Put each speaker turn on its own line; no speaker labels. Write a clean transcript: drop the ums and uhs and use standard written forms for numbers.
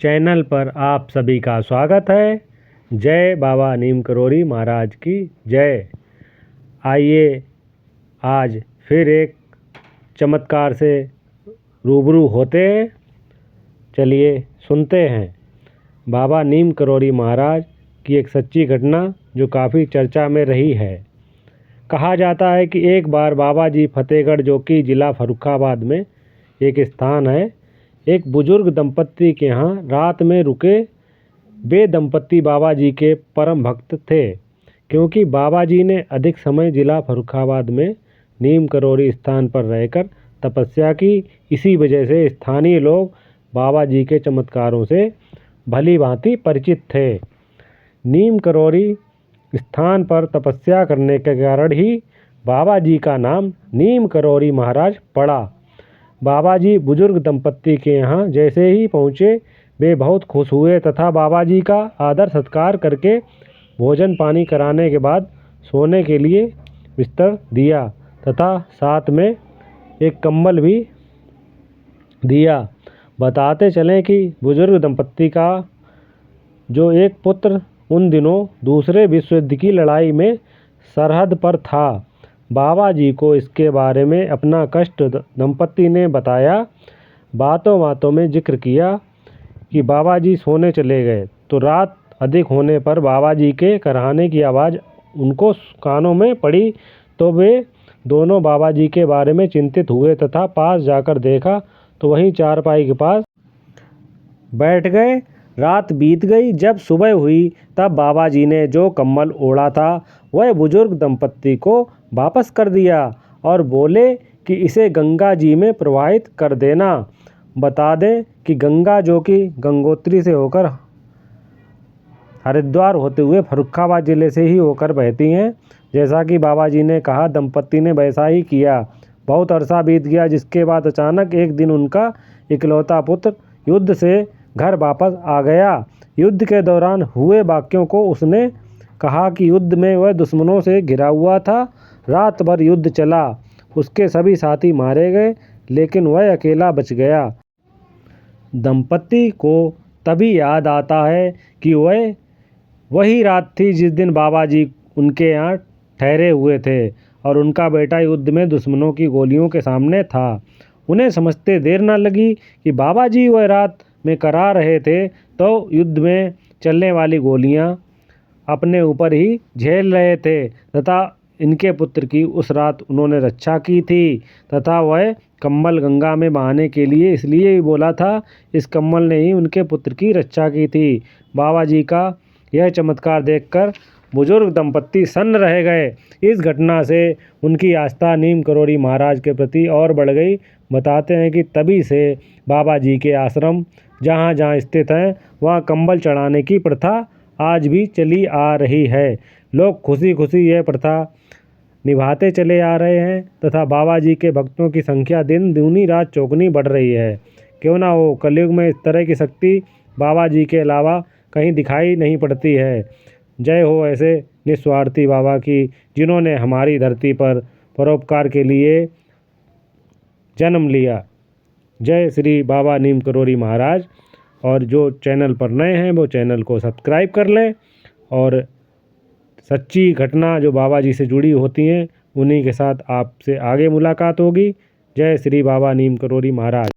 Channel पर आप सभी का स्वागत है। जय बाबा नीम करोड़ी महाराज की जय। आइए आज फिर एक चमत्कार से रूबरू होते हैं। चलिए सुनते हैं बाबा नीम करोड़ी महाराज की एक सच्ची घटना जो काफ़ी चर्चा में रही है। कहा जाता है कि एक बार बाबा जी फतेहगढ़, जो कि ज़िला फर्रुखाबाद में एक स्थान है, एक बुजुर्ग दंपत्ति के यहाँ रात में रुके। वे दंपत्ति बाबा जी के परम भक्त थे, क्योंकि बाबा जी ने अधिक समय ज़िला फर्रुखाबाद में नीम करोड़ी स्थान पर रहकर तपस्या की। इसी वजह से स्थानीय लोग बाबा जी के चमत्कारों से भली भांति परिचित थे। नीम करोड़ी स्थान पर तपस्या करने के कारण ही बाबा जी का नाम नीम करोड़ी महाराज पड़ा। बाबा जी बुजुर्ग दंपत्ति के यहाँ जैसे ही पहुँचे, वे बहुत खुश हुए तथा बाबा जी का आदर सत्कार करके भोजन पानी कराने के बाद सोने के लिए बिस्तर दिया तथा साथ में एक कंबल भी दिया। बताते चलें कि बुजुर्ग दंपत्ति का जो एक पुत्र उन दिनों दूसरे विश्व युद्ध की लड़ाई में सरहद पर था। बाबा जी को इसके बारे में अपना कष्ट दंपत्ति ने बताया। बातों बातों में जिक्र किया कि बाबा जी सोने चले गए तो रात अधिक होने पर बाबा जी के कराहने की आवाज़ उनको कानों में पड़ी, तो वे दोनों बाबा जी के बारे में चिंतित हुए तथा पास जाकर देखा तो वहीं चारपाई के पास बैठ गए। रात बीत गई। जब सुबह हुई तब बाबा जी ने जो कंबल ओढ़ा था वह बुजुर्ग दंपत्ति को वापस कर दिया और बोले कि इसे गंगा जी में प्रवाहित कर देना। बता दें कि गंगा, जो कि गंगोत्री से होकर हरिद्वार होते हुए फर्रुखाबाद ज़िले से ही होकर बहती हैं। जैसा कि बाबा जी ने कहा, दंपत्ति ने वैसा ही किया। बहुत अरसा बीत गया, जिसके बाद अचानक एक दिन उनका इकलौता पुत्र युद्ध से घर वापस आ गया। युद्ध के दौरान हुए वाक़यों को उसने कहा कि युद्ध में वह दुश्मनों से घिरा हुआ था। रात भर युद्ध चला, उसके सभी साथी मारे गए, लेकिन वह अकेला बच गया। दंपत्ति को तभी याद आता है कि वह वही रात थी जिस दिन बाबा जी उनके यहाँ ठहरे हुए थे और उनका बेटा युद्ध में दुश्मनों की गोलियों के सामने था। उन्हें समझते देर न लगी कि बाबा जी वह रात में करा रहे थे तो युद्ध में चलने वाली गोलियां अपने ऊपर ही झेल रहे थे तथा इनके पुत्र की उस रात उन्होंने रक्षा की थी तथा वह कंबल गंगा में बहाने के लिए इसलिए ही बोला था। इस कंबल ने ही उनके पुत्र की रक्षा की थी। बाबा जी का यह चमत्कार देखकर बुजुर्ग दंपत्ति सन्न रह गए। इस घटना से उनकी आस्था नीम करोड़ी महाराज के प्रति और बढ़ गई। बताते हैं कि तभी से बाबा जी के आश्रम जहाँ जहाँ स्थित हैं वहाँ कंबल चढ़ाने की प्रथा आज भी चली आ रही है। लोग खुशी खुशी यह प्रथा निभाते चले आ रहे हैं तथा बाबा जी के भक्तों की संख्या दिन दूनी रात चौगुनी बढ़ रही है। क्यों ना हो, कलयुग में इस तरह की शक्ति बाबा जी के अलावा कहीं दिखाई नहीं पड़ती है। जय हो ऐसे निस्वार्थी बाबा की, जिन्होंने हमारी धरती पर परोपकार के लिए जन्म लिया। जय श्री बाबा नीम करोड़ी महाराज। और जो चैनल पर नए हैं वो चैनल को सब्सक्राइब कर लें और सच्ची घटना जो बाबा जी से जुड़ी होती हैं उन्हीं के साथ आपसे आगे मुलाकात होगी। जय श्री बाबा नीम करोड़ी महाराज।